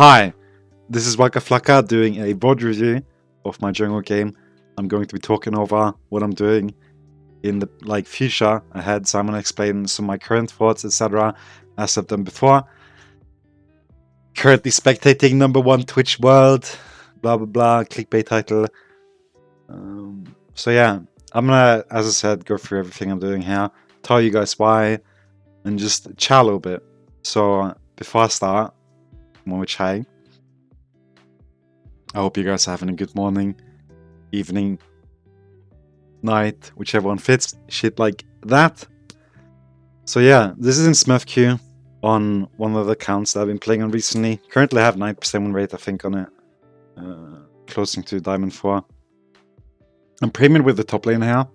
Hi, this is Wackaflcka doing a VOD review of my jungle game. I'm going to be talking over what I'm doing in the future ahead, so I'm going to explain some of my current thoughts, etc. as I've done before. Currently spectating #1 Twitch world, blah blah blah, clickbait title. So yeah, I'm gonna, as I said, go through everything I'm doing here, tell you guys why, and just chat a little bit. So before I start, more chai. I hope you guys are having a good morning, evening, night, whichever one fits, shit like that. So yeah, this is in SmurfQ on one of the accounts that I've been playing on recently. Currently I have 9% win rate, I think, on it. Closing to Diamond 4. I'm premium with the top lane here.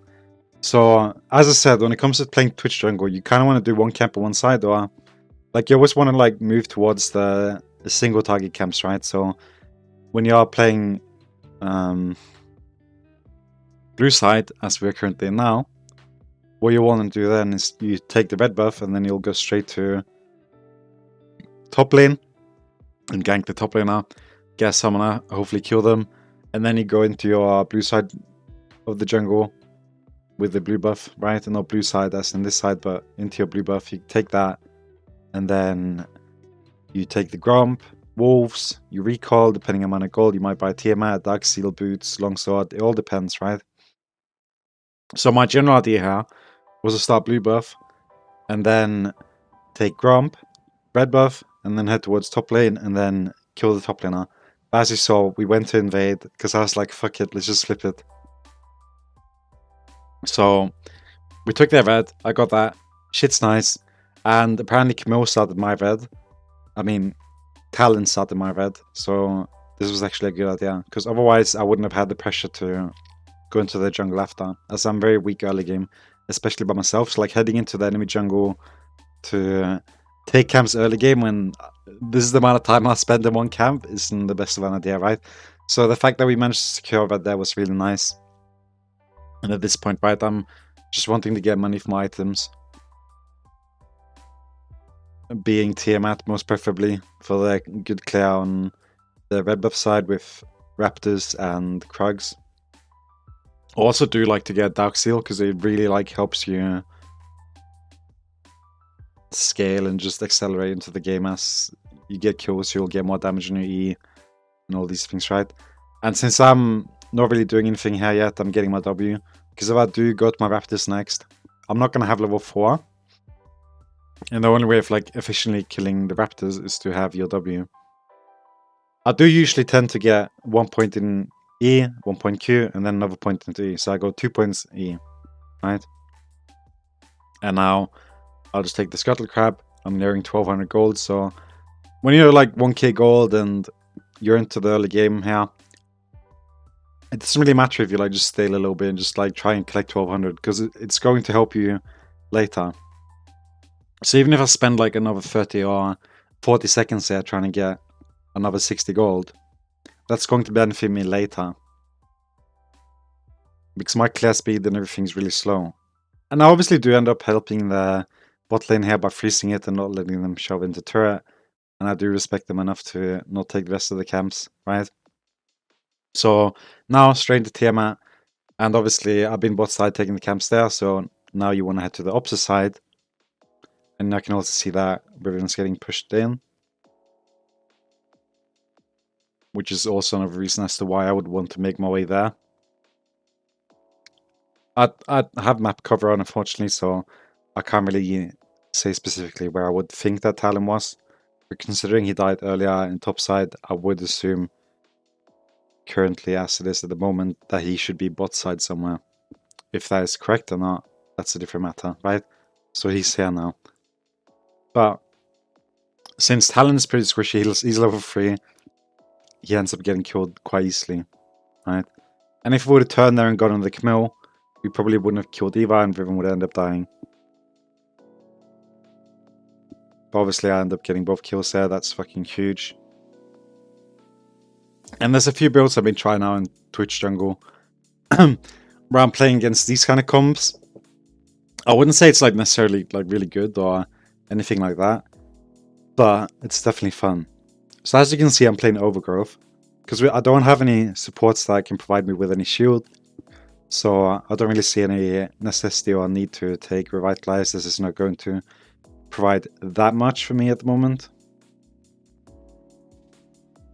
So, as I said, when it comes to playing Twitch jungle, you kind of want to do one camp on one side, or you always want to move towards the single target camps, right? So, when you are playing blue side, as we're currently in now, what you want to do then is you take the red buff and then you'll go straight to top lane and gank the top laner, get a summoner, hopefully kill them, and then you go into your blue side of the jungle with the blue buff, right? And not blue side as in this side, but into your blue buff, you take that, and then you take the Gromp, Wolves, you recall, depending on amount of gold, you might buy Tiamat, Dark Seal, Boots, Longsword, it all depends, right? So my general idea here was to start blue buff, and then take Gromp, red buff, and then head towards top lane, and then kill the top laner. But as you saw, we went to invade, because I was like, fuck it, let's just flip it. So we took their red, I got that, shit's nice, and apparently Camille started my red. I mean, Talon started my red, so this was actually a good idea, because otherwise I wouldn't have had the pressure to go into the jungle after, as I'm very weak early game, especially by myself. So heading into the enemy jungle to take camps early game when this is the amount of time I spend in one camp isn't the best of an idea, right? So the fact that we managed to secure red there was really nice. And at this point, right, I'm just wanting to get money for my items. Being Tiamat, most preferably, for the good clear on the red buff side with Raptors and Krugs. I also do like to get Dark Seal, because it really helps you scale and just accelerate into the game. As you get kills, you'll get more damage on your E and all these things, right? And since I'm not really doing anything here yet, I'm getting my W, because if I do go to my Raptors next, I'm not going to have level 4. And the only way of efficiently killing the Raptors is to have your W. I do usually tend to get 1 point in E, 1 point Q, and then another point into E. So I go 2 points E, right? And now I'll just take the Scuttle Crab. I'm nearing 1200 gold. So when you're 1k gold and you're into the early game here, it doesn't really matter if you just stay a little bit and just try and collect 1200, because it's going to help you later. So even if I spend another 30 or 40 seconds there trying to get another 60 gold, that's going to benefit me later, because my clear speed and everything's really slow. And I obviously do end up helping the bot lane here by freezing it and not letting them shove into turret, and I do respect them enough to not take the rest of the camps, right? So now straight to Tiamat, and obviously I've been bot side taking the camps there, so now you want to head to the opposite side, and I can also see that Riven's getting pushed in, which is also another reason as to why I would want to make my way there. I have map cover on, unfortunately, so I can't really say specifically where I would think that Talon was, but considering he died earlier in top side, I would assume currently, as it is at the moment, that he should be bot side somewhere. If that is correct or not, that's a different matter, right? So he's here now. But since Talon is pretty squishy, he's level 3, he ends up getting killed quite easily, right? And if we would have turned there and gone on the Camille, we probably wouldn't have killed Eva, and Riven would end up dying. But obviously I end up getting both kills there, that's fucking huge. And there's a few builds I've been trying now in Twitch jungle where I'm playing against these kind of comps. I wouldn't say it's necessarily really good or anything like that, but it's definitely fun. So as you can see, I'm playing Overgrowth because I don't have any supports that can provide me with any shield. So I don't really see any necessity or need to take Revitalize. This is not going to provide that much for me at the moment.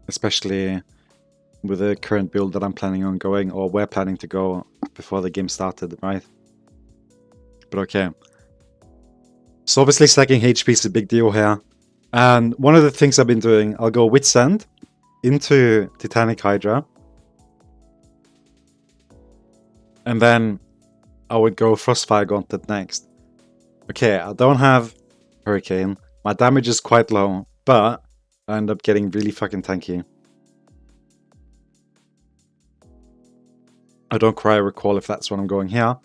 Especially with the current build that I'm planning on going, or we're planning to go before the game started, right? But okay. So obviously stacking HP is a big deal here. And one of the things I've been doing, I'll go Wit's End into Titanic Hydra. And then I would go Frostfire Gauntlet next. Okay, I don't have Hurricane. My damage is quite low, but I end up getting really fucking tanky. I don't quite recall if that's what I'm going here,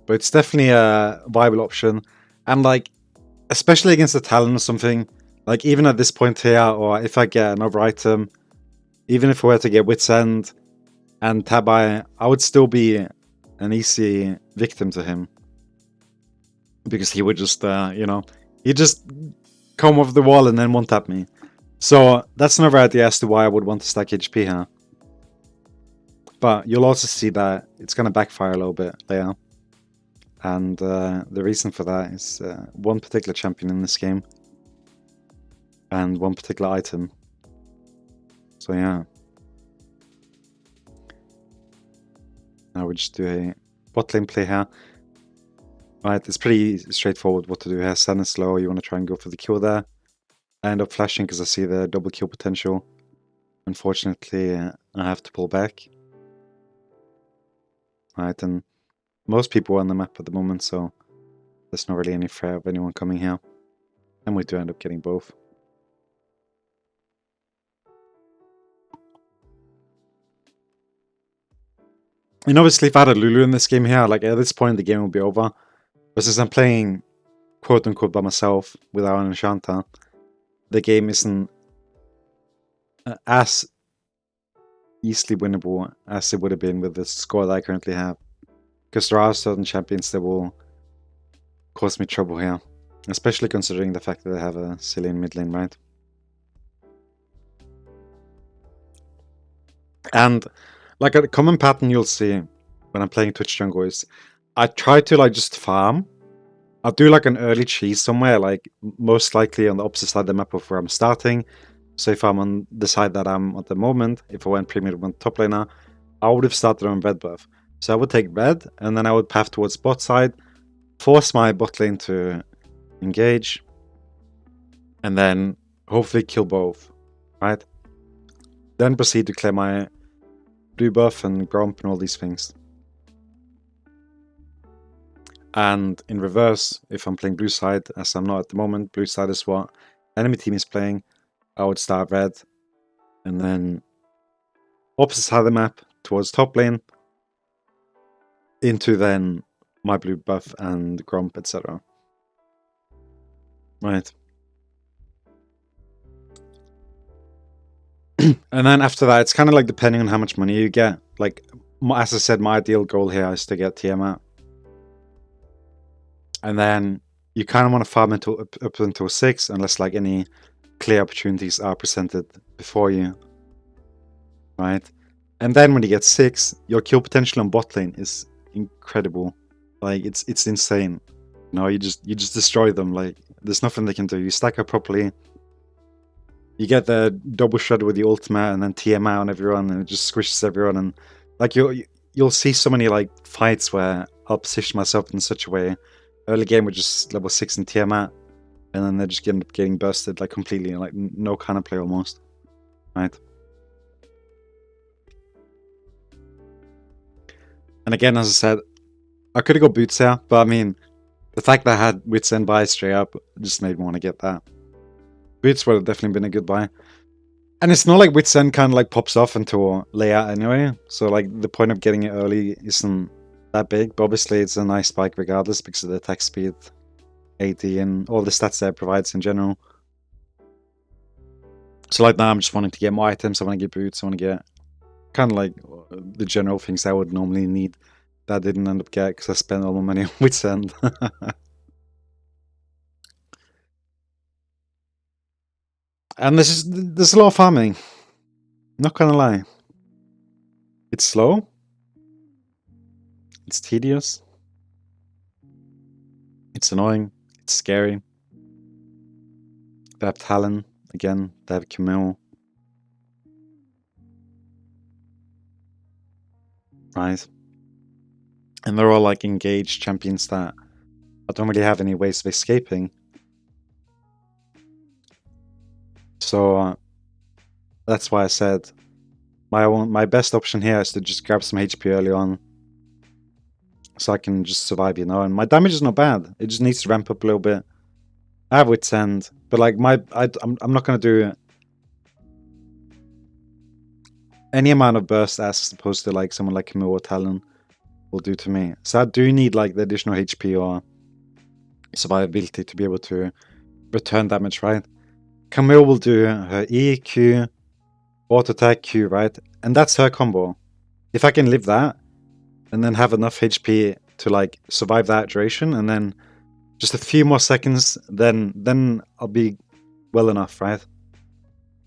but it's definitely a viable option. And like, especially against a Talon or something, like even at this point here, or if I get another item, even if I were to get Wit's End and Tabai, I would still be an easy victim to him. Because he would just, you know, he'd just come off the wall and then one-tap me. So that's another idea as to why I would want to stack HP here. But you'll also see that it's going to backfire a little bit later. And the reason for that is one particular champion in this game. And one particular item. So yeah. Now we just do a bot lane play here. Right, it's pretty straightforward what to do here. Stand slow, you want to try and go for the kill there. I end up flashing because I see the double kill potential. Unfortunately, I have to pull back. Right, and most people are on the map at the moment, so there's not really any threat of anyone coming here. And we do end up getting both. And obviously if I had a Lulu in this game here, like at this point the game will be over. But since I'm playing quote unquote by myself without an enchanter, the game isn't as easily winnable as it would have been with the score that I currently have. Because there are certain champions that will cause me trouble here. Especially considering the fact that I have a Cillian mid lane, right? And like a common pattern you'll see when I'm playing Twitch jungle is I try to like just farm. I'll do like an early cheese somewhere, like most likely on the opposite side of the map of where I'm starting. So if I'm on the side that I'm at the moment, if I went premium on top laner, I would have started on red buff. So I would take red, and then I would path towards bot side, force my bot lane to engage, and then hopefully kill both, right? Then proceed to clear my blue buff and grump and all these things. And in reverse, if I'm playing blue side, as I'm not at the moment, blue side is what enemy team is playing, I would start red, and then opposite side of the map towards top lane, into then my blue buff and grump, etc. Right. And then after that, it's kind of like depending on how much money you get. Like, as I said, my ideal goal here is to get Tiamat. And then you kind of want to farm until up until 6, unless like any clear opportunities are presented before you. Right? And then when you get 6, your kill potential on bot lane is incredible. Like, it's insane. You know, you just destroy them. Like, there's nothing they can do. You stack up properly. You get the double shot with the ultimate, and then TM out on everyone, and it just squishes everyone. And like you'll see so many like fights where I'll position myself in such a way. Early game with just level 6 and TM out, and then they just end up getting bursted like completely, like no kind of play almost, right? And again, as I said, I could have got boots here, but I mean, the fact that I had Wits End buy straight up just made me want to get that. Boots would have definitely been a good buy. And it's not like Wits End kind of like pops off until layout anyway, so like the point of getting it early isn't that big, but obviously it's a nice spike regardless because of the attack speed, AD, and all the stats that it provides in general. So like now I'm just wanting to get more items, I want to get boots, I want to get kind of like the general things I would normally need that I didn't end up getting because I spent all my money on Wits End. And there's a lot of farming. Not gonna lie. It's slow. It's tedious. It's annoying. It's scary. They have Talon again. They have Camille. Right. And they're all like engaged champions that I don't really have any ways of escaping. So that's why I said my best option here is to just grab some HP early on, so I can just survive, you know. And my damage is not bad. It just needs to ramp up a little bit. I have Wit's End, but like I'm not gonna do any amount of burst as opposed to like someone like Camille or Talon will do to me. So I do need like the additional HP or survivability to be able to return damage, right? Camille will do her E, Q, auto attack, Q, right? And that's her combo. If I can live that and then have enough HP to like survive that duration and then just a few more seconds, then I'll be well enough, right?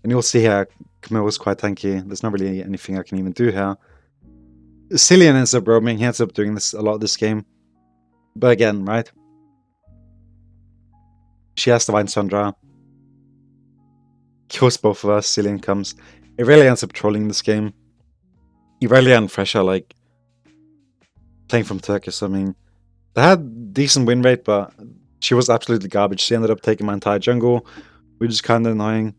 And you'll see here, Camille was quite tanky. There's not really anything I can even do here. Cillian ends up roaming. He ends up doing this a lot this game. But again, right? She has to find Sandra. Kills both of us. Cillian comes. It really ends up trolling this game. Irelia and Fresh are like playing from Turkish. I mean, they had decent win rate, but she was absolutely garbage. She ended up taking my entire jungle, which is kind of annoying.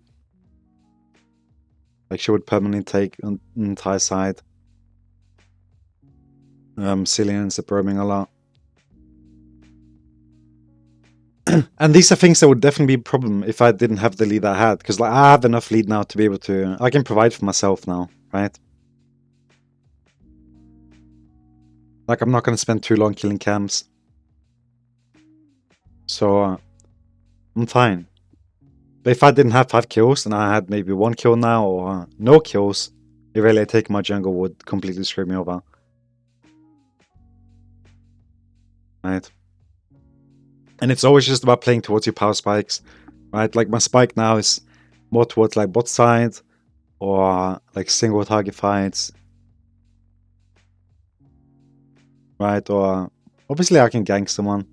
Like, she would permanently take an entire side. Cillian ends up roaming a lot. And these are things that would definitely be a problem if I didn't have the lead I had. Because like, I have enough lead now to be able to... I can provide for myself now, right? Like, I'm not going to spend too long killing camps. So, I'm fine. But if I didn't have 5 kills and I had maybe 1 kill now or no kills, Irelia taking my jungle would completely screw me over. Right? And it's always just about playing towards your power spikes, right? Like my spike now is more towards like bot side or like single target fights, right? Or obviously I can gank someone.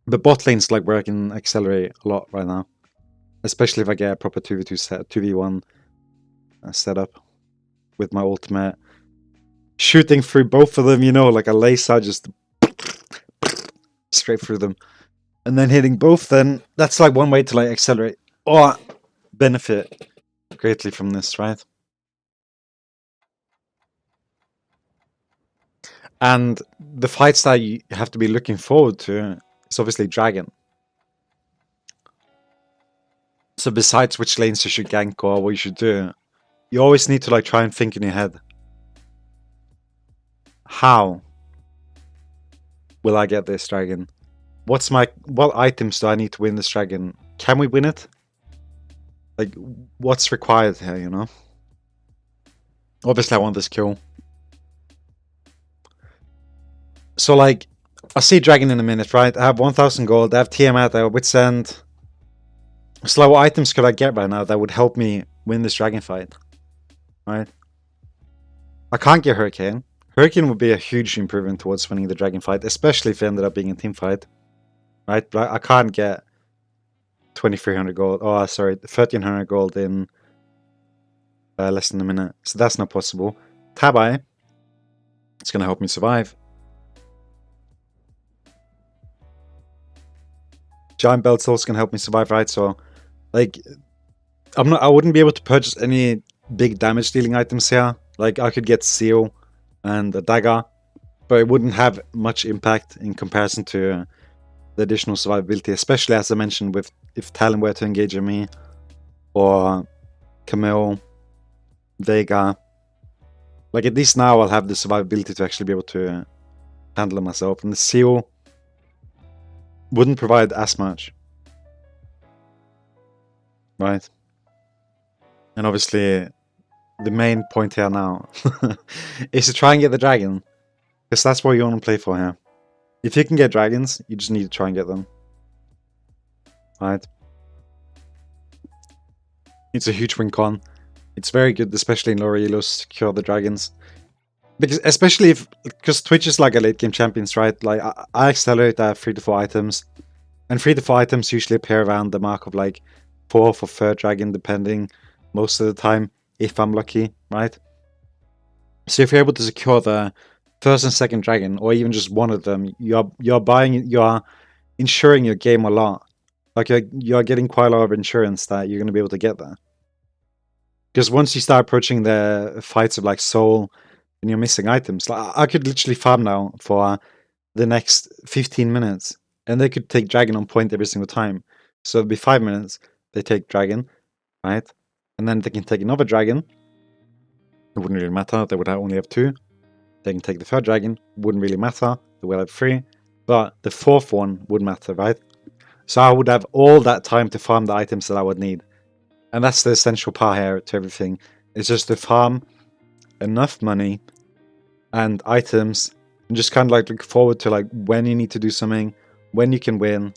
But bot lane's like where I can accelerate a lot right now, especially if I get a proper 2v2 set, 2v1 setup with my ultimate, shooting through both of them, you know, like a laser, just straight through them, and then hitting both. Then that's like one way to like accelerate or benefit greatly from this, right? And the fights that you have to be looking forward to is obviously Dragon. So besides which lanes you should gank or what you should do, you always need to like try and think in your head, how will I get this dragon? What items do I need to win this dragon? Can we win it? Like, what's required here, you know? Obviously, I want this kill. So, like, I'll see dragon in a minute, right? I have 1,000 gold, I have Tiamat, I have Wit's End. So, like, what items could I get right now that would help me win this dragon fight? Right? I can't get Hurricane. Hurricane would be a huge improvement towards winning the dragon fight, especially if it ended up being a team fight. Right? But I can't get 2,300 gold. Oh, sorry, 1,300 gold in less than a minute. So that's not possible. Tabai, it's going to help me survive. Giant Belt Soul's going to help me survive, right? So, like, I wouldn't be able to purchase any big damage dealing items here. Like, I could get Seal and a dagger, but it wouldn't have much impact in comparison to the additional survivability, especially as I mentioned, with if Talon were to engage on me, or Camille, Vega. Like, at least now I'll have the survivability to actually be able to handle it myself, and the Seal wouldn't provide as much, right? And obviously the main point here now is to try and get the dragon, because that's what you want to play for here. If you can get dragons, you just need to try and get them, right? It's a huge win con. It's very good, especially in lower elos, to cure the dragons. Because especially because Twitch is like a late game champions, right? Like I accelerate, I have 3 to 4 items. And 3 to 4 items usually appear around the mark of like 4th or 3rd dragon, depending most of the time, if I'm lucky, right? So if you're able to secure the 1st and 2nd dragon, or even just one of them, you're insuring your game a lot. Like you're getting quite a lot of insurance that you're going to be able to get there. Because once you start approaching the fights of like soul and you're missing items, like I could literally farm now for the next 15 minutes, and they could take dragon on point every single time. So it'll be 5 minutes, they take dragon, right? And then they can take another dragon. It wouldn't really matter, they would only have 2. They can take the 3rd dragon, wouldn't really matter, they will have 3. But the 4th one would matter, right? So I would have all that time to farm the items that I would need. And that's the essential part here to everything. It's just to farm enough money and items, and just kind of like look forward to like when you need to do something, when you can win,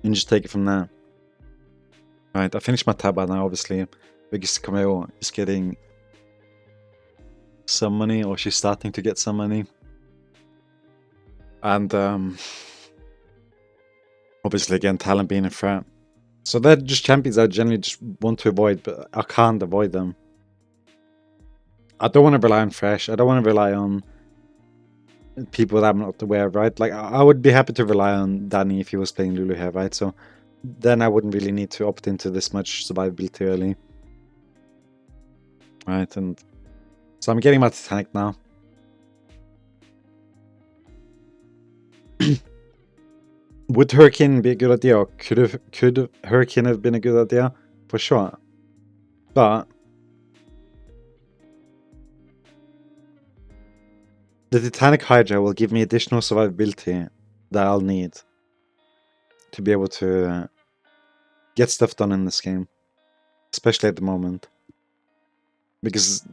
and just take it from there. Alright, I finished my tab by now, obviously, because Camille is getting some money, or she's starting to get some money. And obviously again, talent being a threat. So they're just champions I generally just want to avoid, but I can't avoid them. I don't want to rely on Fresh. I don't want to rely on people that I'm not aware of, right? Like, I would be happy to rely on Danny if he was playing Lulu here, right? So then I wouldn't really need to opt into this much survivability early. Right, and so I'm getting my Titanic now. Would Hurricane be a good idea, or could Hurricane have been a good idea? For sure. But the Titanic Hydra will give me additional survivability that I'll need to be able to get stuff done in this game, especially at the moment. Because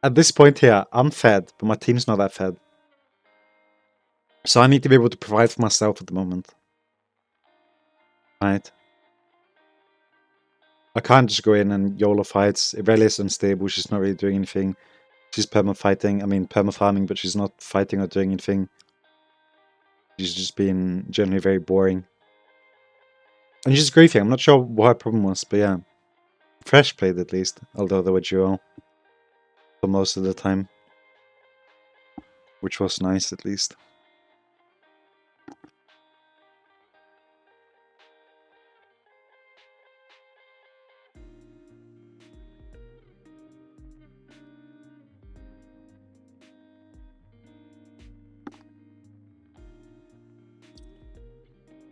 at this point here, I'm fed, but my team's not that fed. So I need to be able to provide for myself at the moment. Right? I can't just go in and YOLO fights. Irelia's unstable, she's not really doing anything. She's perma-farming, but she's not fighting or doing anything. She's just being generally very boring. And she's griefing. I'm not sure what her problem was, but yeah. Fresh played at least, although they were duo for most of the time. Which was nice at least.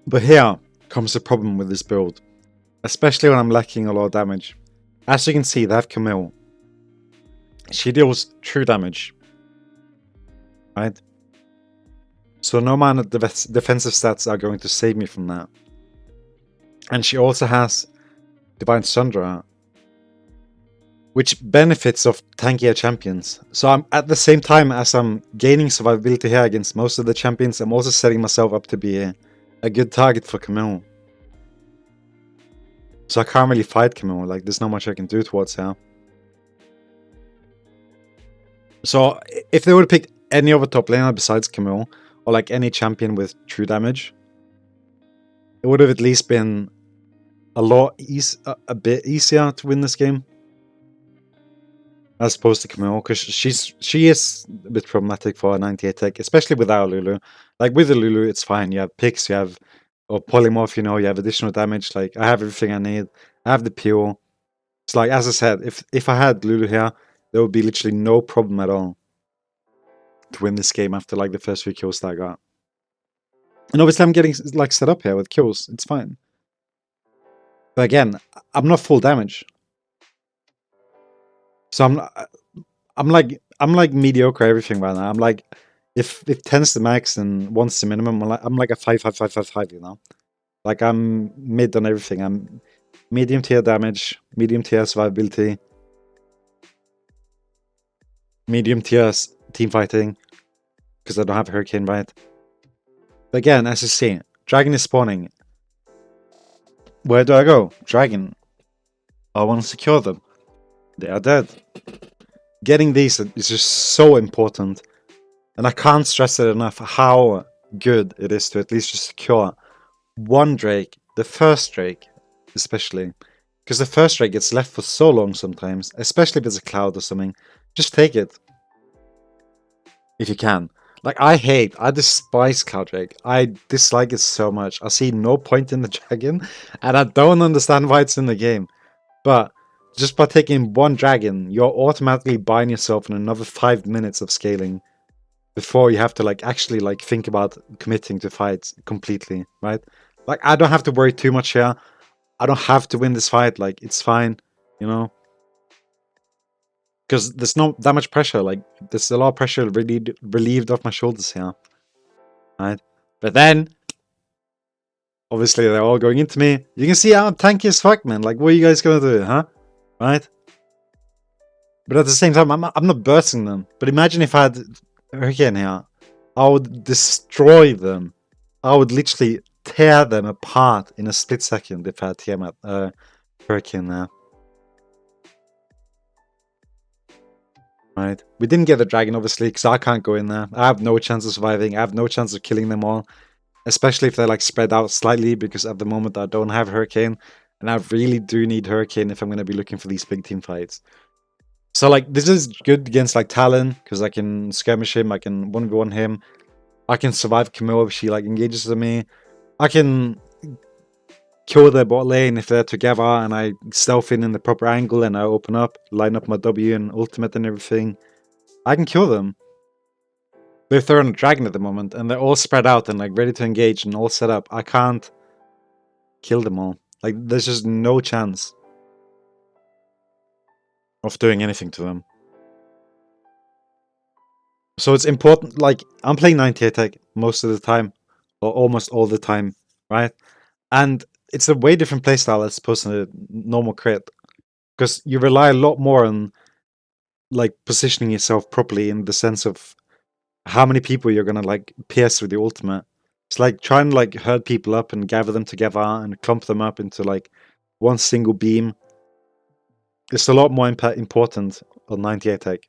But here comes the problem with this build, especially when I'm lacking a lot of damage. As you can see, they have Camille. She deals true damage, right? So no amount of defensive stats are going to save me from that. And she also has Divine Sundra, which benefits of tankier champions. So I'm at the same time as I'm gaining survivability here against most of the champions, I'm also setting myself up to be a good target for Camille. So I can't really fight Camille, like there's not much I can do towards her. So if they would have picked any other top laner besides Camille, or like any champion with true damage, it would have at least been a bit easier to win this game. As opposed to Camille, because she is a bit problematic for a 98 tech, especially without Lulu. Like with the Lulu, it's fine. You have picks, you have polymorph, you know, you have additional damage. Like I have everything I need. I have the pure. It's like, as I said, if I had Lulu here, there would be literally no problem at all to win this game after like the first 3 kills that I got. And obviously I'm getting like set up here with kills. It's fine. But again, I'm not full damage. So I'm like mediocre everything right now. I'm like, if 10's the max and 1's the minimum, I'm like a 5, you know? Like I'm mid on everything. I'm medium tier damage, medium tier survivability, medium tier team fighting, because I don't have Hurricane, right? But again, as you see, Dragon is spawning. Where do I go? Dragon. I want to secure them. They are dead. Getting these is just so important. And I can't stress it enough how good it is to at least just secure one Drake, the first Drake, especially. Because the first Drake gets left for so long sometimes, especially if it's a cloud or something. Just take it. If you can. Like, I despise Cloud Drake. I dislike it so much. I see no point in the dragon, and I don't understand why it's in the game. But just by taking one dragon, you're automatically buying yourself another 5 minutes of scaling before you have to like actually like think about committing to fights completely, right? Like, I don't have to worry too much here. I don't have to win this fight. Like, it's fine, you know? Because there's not that much pressure. Like, there's a lot of pressure relieved off my shoulders here, right? But then, obviously, they're all going into me. You can see I'm tanky as fuck, man. Like, what are you guys gonna do, huh? Right? But at the same time, I'm not bursting them. But imagine if I had Hurricane here. I would destroy them. I would literally tear them apart in a split second if I had Tiamat, Hurricane there. Right? We didn't get the dragon, obviously, because I can't go in there. I have no chance of surviving. I have no chance of killing them all. Especially if they're like spread out slightly, because at the moment I don't have Hurricane. And I really do need Hurricane if I'm going to be looking for these big team fights. So like, this is good against like Talon, because I can skirmish him, I can 1v1 him. I can survive Camille if she like engages with me. I can kill their bot lane if they're together and I stealth in the proper angle and I open up, line up my W and ultimate and everything. I can kill them. But if they're on a dragon at the moment and they're all spread out and like ready to engage and all set up, I can't kill them all. Like, there's just no chance of doing anything to them. So it's important, like, I'm playing 98 tech most of the time, or almost all the time, right? And it's a way different playstyle as opposed to a normal crit. Because you rely a lot more on, like, positioning yourself properly in the sense of how many people you're gonna, like, pierce with the ultimate. It's like trying to, like, herd people up and gather them together and clump them up into, like, one single beam. It's a lot more important on 98 tech.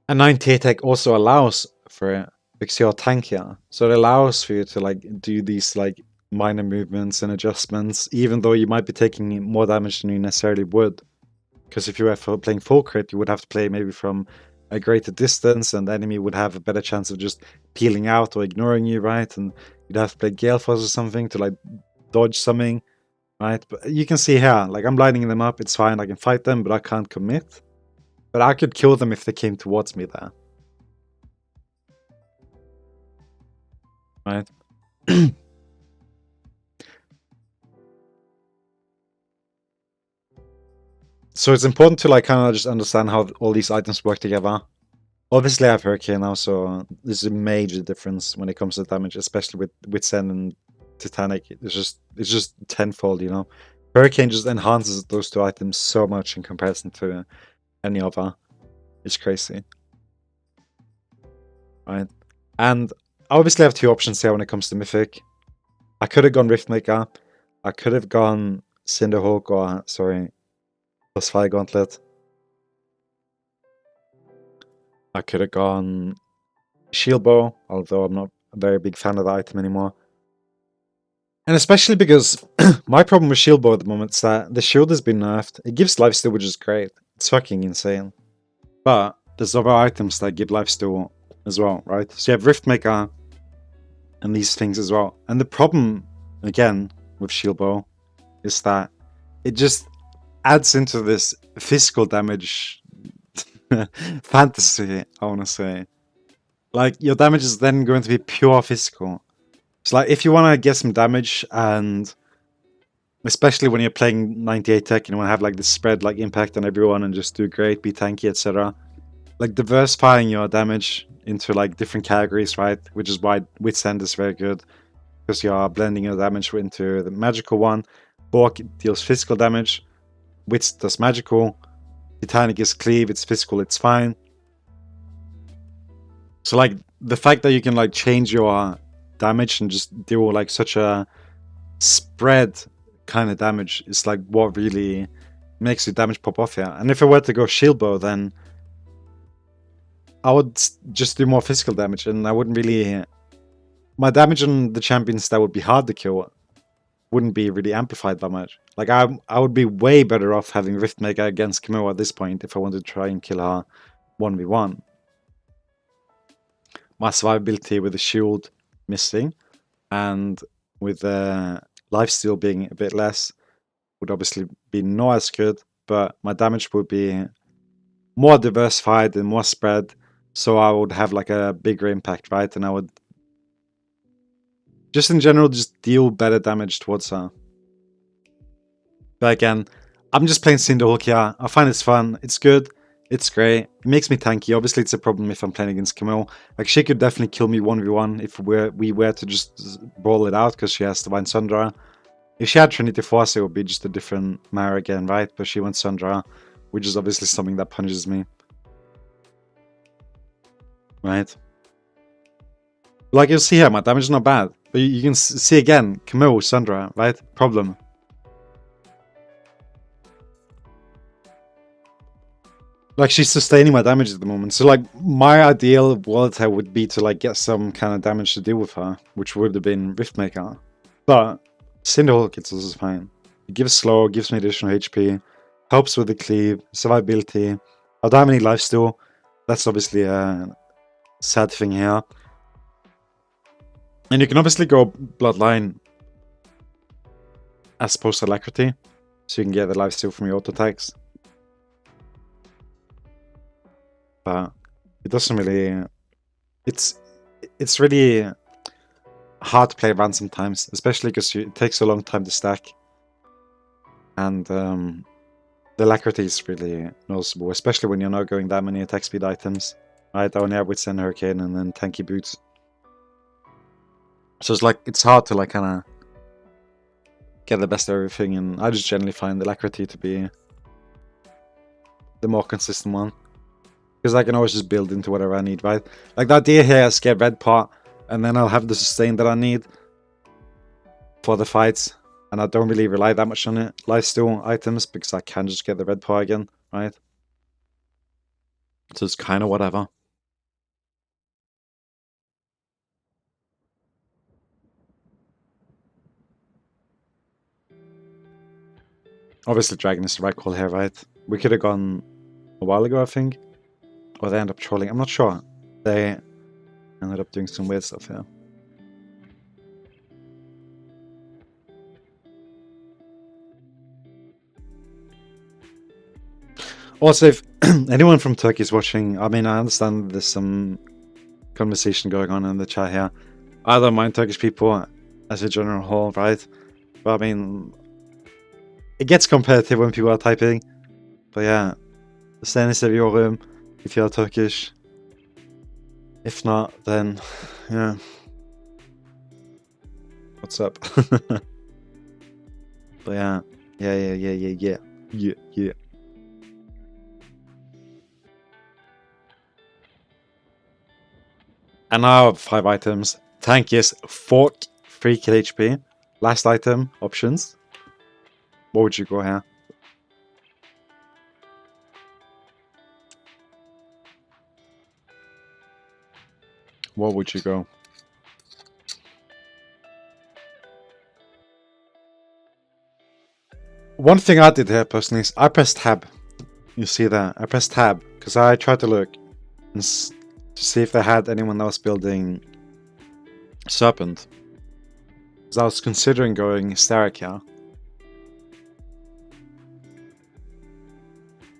And 98 tech also allows for it because you're tankier. So it allows for you to like do these like minor movements and adjustments, even though you might be taking more damage than you necessarily would. Because if you were playing full crit, you would have to play maybe from a greater distance, and the enemy would have a better chance of just peeling out or ignoring you, right? And you'd have to play Gale Force or something to like dodge something, right? But you can see here, like, I'm lining them up, it's fine, I can fight them, but I can't commit. But I could kill them if they came towards me there. Right? So it's important to like kind of just understand how all these items work together. Obviously I have Hurricane now, so this is a major difference when it comes to damage, especially with Zen and Titanic. It's just tenfold, you know. Hurricane just enhances those two items so much in comparison to any other. It's crazy. Right? And I obviously have two options here when it comes to Mythic. I could have gone Riftmaker. I could have gone Cinderhawk or, sorry, plus Fire Gauntlet. I could have gone Shield Bow, although I'm not a very big fan of the item anymore. And especially because my problem with Shield Bow at the moment is that the shield has been nerfed. It gives lifesteal, which is great. It's fucking insane. But there's other items that give lifesteal as well, right? So you have Riftmaker and these things as well. And the problem, again, with Shield Bow is that it just adds into this physical damage fantasy, I want to say. Like, your damage is then going to be pure physical. So, like, if you want to get some damage, and especially when you're playing 98 tech and you want to have, like, this spread, like, impact on everyone and just do great, be tanky, etc., like, diversifying your damage into, like, different categories, right? Which is why Wit's End is very good, because you are blending your damage into the magical one. Bork deals physical damage. Wits does magical. Titanic is cleave, it's physical, it's fine. So, like, the fact that you can, like, change your damage and just deal, like, such a spread kind of damage is like what really makes your damage pop off here. And if I were to go shield bow, then I would just do more physical damage, and I wouldn't really... My damage on the champions that would be hard to kill wouldn't be really amplified by much. Like, I would be way better off having Riftmaker against Camille at this point if I wanted to try and kill her 1v1. My survivability with the shield missing and with the lifesteal being a bit less would obviously be not as good, but my damage would be more diversified and more spread, so I would have like a bigger impact, right? And I would just in general just deal better damage towards her. But again, I'm just playing Cinderhulk here. I find it's fun, it's good, it's great. It makes me tanky. Obviously it's a problem if I'm playing against Camille. Like, she could definitely kill me 1v1 if we were to just brawl it out, because she has Divine Sundra. If she had Trinity Force, it would be just a different Mara again, right? But she went Sundra, which is obviously something that punishes me. Right? Like, you'll see here, my damage is not bad. But you can see again, Camille, Sundra, right? Problem. Like, she's sustaining my damage at the moment. So, like, my ideal Wallet would be to, like, get some kind of damage to deal with her, which would have been Riftmaker. But Cinderhulk, it's also fine. It gives slow, gives me additional HP, helps with the cleave, survivability. I don't have any lifesteal. That's obviously a sad thing here. And you can obviously go Bloodline as opposed to Alacrity, so you can get the lifesteal from your auto attacks. But it doesn't really... It's really hard to play around sometimes, especially because it takes a long time to stack. And the Alacrity is really noticeable, especially when you're not going that many attack speed items. Right, I only have Withstand Hurricane and then Tanky Boots. So it's like, it's hard to like kind of get the best of everything, and I just generally find the Alacrity to be the more consistent one. Because I can always just build into whatever I need, right? Like, the idea here is get red pot, and then I'll have the sustain that I need for the fights. And I don't really rely that much on it. Lifesteal items, because I can just get the red pot again, right? So it's kind of whatever. Obviously, Dragon is the right call here, right? We could have gone a while ago, I think. Or they end up trolling. I'm not sure. They ended up doing some weird stuff here. Also, if anyone from Turkey is watching, I mean, I understand there's some conversation going on in the chat here. I don't mind Turkish people as a general whole, right? But I mean, it gets competitive when people are typing. But yeah, stay in your room if you're Turkish. If not, then yeah. What's up? But yeah. Yeah. And now I have 5 items. Tank is Fork, 3 kill HP. Last item, options. What would you go here? What would you go? One thing I did here personally is I pressed tab. You see that? I pressed tab because I tried to look and to see if they had anyone that was building Serpent. Because I was considering going Hysteric here.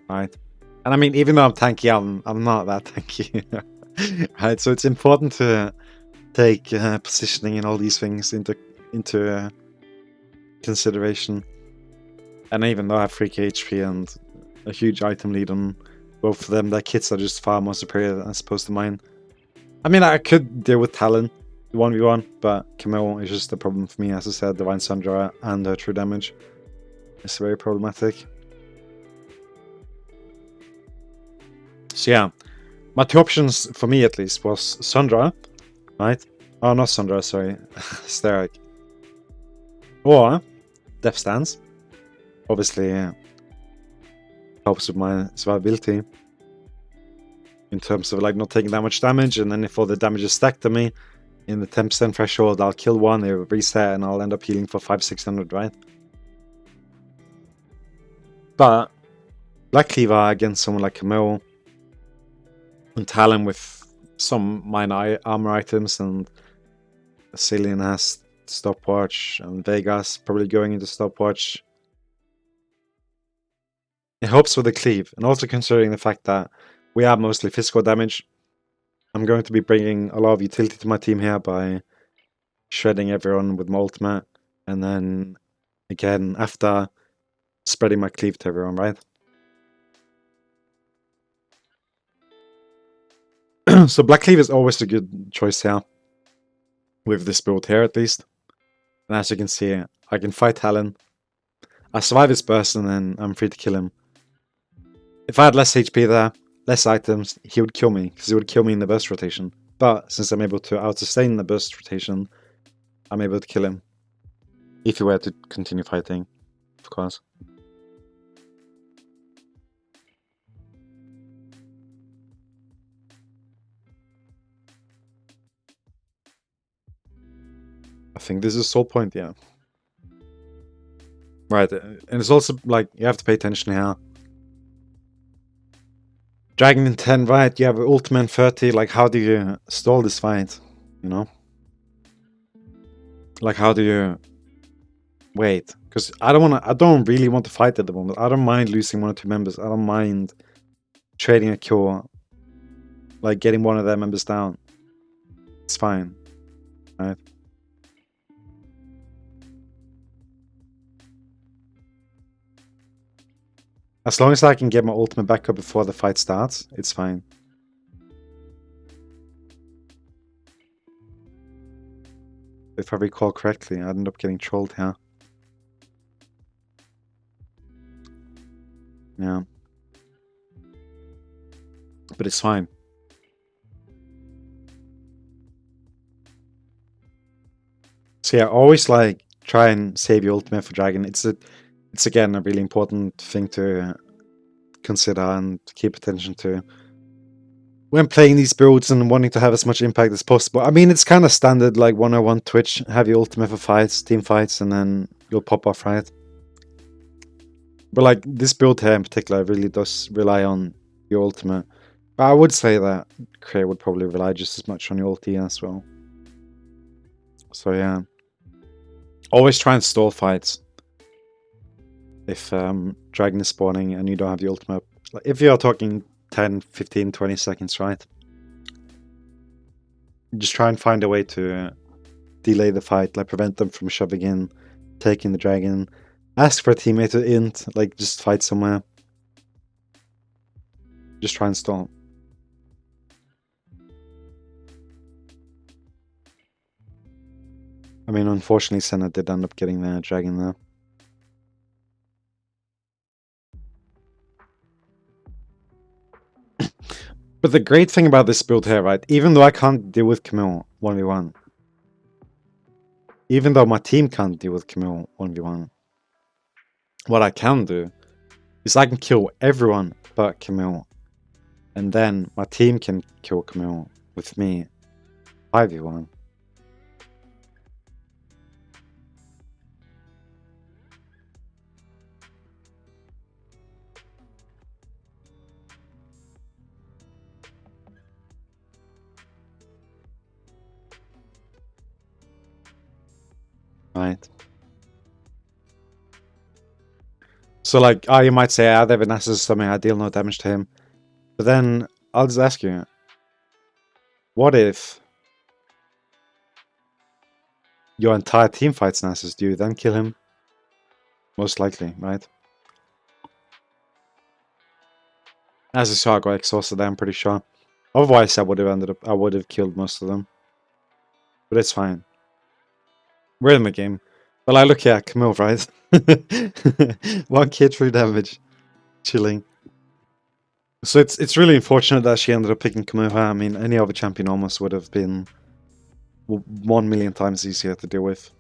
Right. And I mean, even though I'm tanky, I'm not that tanky. Right, so it's important to take positioning and all these things into consideration. And even though I have 3k HP and a huge item lead on both of them, their kits are just far more superior as opposed to mine. I mean, I could deal with Talon 1v1, but Camille is just a problem for me. As I said, Divine Sundra and her true damage is very problematic. So yeah, my 2 options, for me at least, was Sundra, right? Oh, not Sundra, sorry. Hysteric. Or death stance. Obviously, helps with my survivability in terms of like not taking that much damage, and then if all the damage is stacked to me in the 10% threshold, I'll kill one, it will reset, and I'll end up healing for 500-600, right? But Black Cleaver against someone like Camille and Talon with some minor armor items, and Cillian has stopwatch, and Vegas probably going into stopwatch. It helps with the cleave, and also considering the fact that we have mostly physical damage, I'm going to be bringing a lot of utility to my team here by shredding everyone with my ultimate, and then again after spreading my cleave to everyone, right? So Black Cleave is always a good choice here, with this build here at least. And as you can see, I can fight Talon, I survive his burst, and then I'm free to kill him. If I had less HP there, less items, he would kill me, because he would kill me in the burst rotation. But since I'm able to out-sustain the burst rotation, I'm able to kill him. If he were to continue fighting, of course. I think this is Soul Point, yeah. Right, and it's also like, you have to pay attention here. Dragon in 10, right, you have ultimate 30, like how do you stall this fight, you know? Like how do you wait? Because I don't really want to fight at the moment. I don't mind losing 1 or 2 members. I don't mind trading a kill, like getting one of their members down. It's fine, right? As long as I can get my ultimate back up before the fight starts, it's fine. If I recall correctly, I ended up getting trolled here. Yeah. But it's fine. So yeah, always like try and save your ultimate for Dragon. It's again a really important thing to consider and keep attention to when playing these builds and wanting to have as much impact as possible. I mean, it's kind of standard, like 101 Twitch, have your ultimate for fights, team fights, and then you'll pop off, right? But like this build here in particular really does rely on your ultimate. But I would say that Cray would probably rely just as much on your ulti as well. So yeah, always try and stall fights if Dragon is spawning and you don't have the ultimate. Like, if you're talking 10, 15, 20 seconds, right? Just try and find a way to delay the fight, like prevent them from shoving in, taking the Dragon. Ask for a teammate to int, like just fight somewhere. Just try and stall. I mean, unfortunately, Senna did end up getting the Dragon there. But the great thing about this build here, right, even though I can't deal with Camille 1v1, even though my team can't deal with Camille 1v1, what I can do is I can kill everyone but Camille, and then my team can kill Camille with me 5v1. Right. So like, you might say, Devin Nasus something, I deal no damage to him. But then I'll just ask you, what if your entire team fights Nasus? Do you then kill him? Most likely, right? As you saw, I got exhausted there, I'm pretty sure. Otherwise, I would have killed most of them. But it's fine. We're in the game. Well, I look here, Camille, right? 1k true damage. Chilling. So it's really unfortunate that she ended up picking Camille. I mean, any other champion almost would have been 1 million times easier to deal with.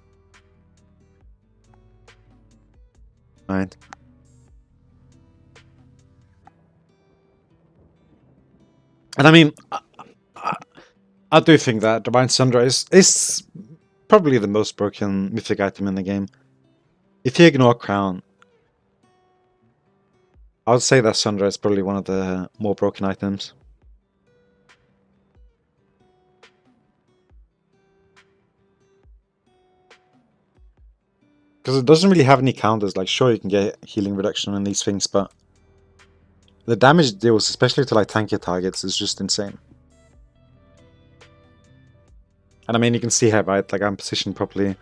right? And I mean, I do think that Divine Sunrise is probably the most broken mythic item in the game. If you ignore Crown, I would say that Sunrise is probably one of the more broken items. Because it doesn't really have any counters. Like, sure, you can get healing reduction on these things, but the damage it deals, especially to like tankier targets, is just insane. And I mean, you can see here, right? Like, I'm positioned properly.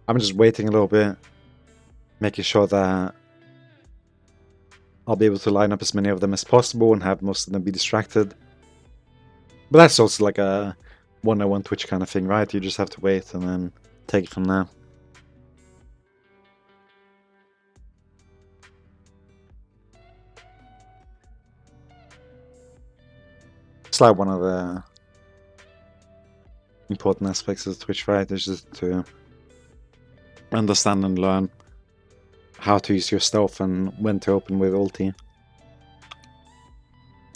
I'm just waiting a little bit, making sure that I'll be able to line up as many of them as possible and have most of them be distracted. But that's also like a 101 Twitch kind of thing, right? You just have to wait and then take it from there. It's like one of the important aspects of Twitch, right? Is just to understand and learn how to use your stealth and when to open with ulti.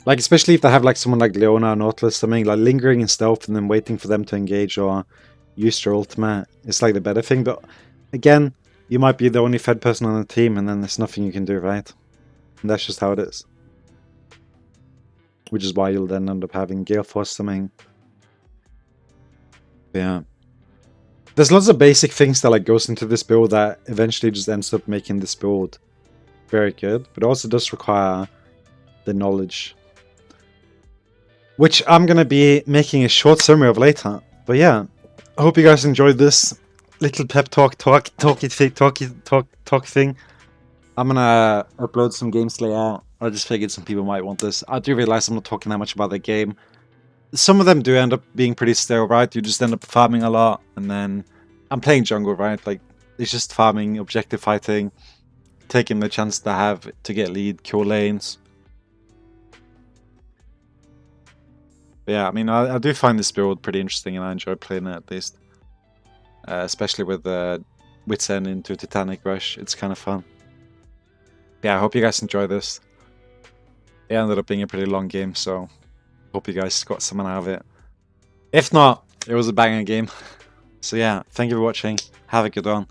Like, especially if they have like someone like Leona or Nautilus, something like lingering in stealth and then waiting for them to engage or use your ultimate, it's like the better thing. But again, you might be the only fed person on the team and then there's nothing you can do, right? And that's just how it is. Which is why you'll then end up having Gale Force something. Yeah. There's lots of basic things that like goes into this build that eventually just ends up making this build very good. But it also does require the knowledge, which I'm going to be making a short summary of later. But yeah, I hope you guys enjoyed this little pep talk thing. I'm going to upload some games later. I just figured some people might want this. I do realize I'm not talking that much about the game. Some of them do end up being pretty stale, right? You just end up farming a lot, and then I'm playing jungle, right? Like, it's just farming, objective fighting, taking the chance to have to get lead, kill lanes. But yeah, I mean, I do find this build pretty interesting, and I enjoy playing it at least. Especially with Wit's End into Titanic Rush. It's kind of fun. Yeah, I hope you guys enjoy this. It ended up being a pretty long game, so hope you guys got something out of it. If not, it was a banger game. So yeah, thank you for watching. Have a good one.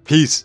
Peace.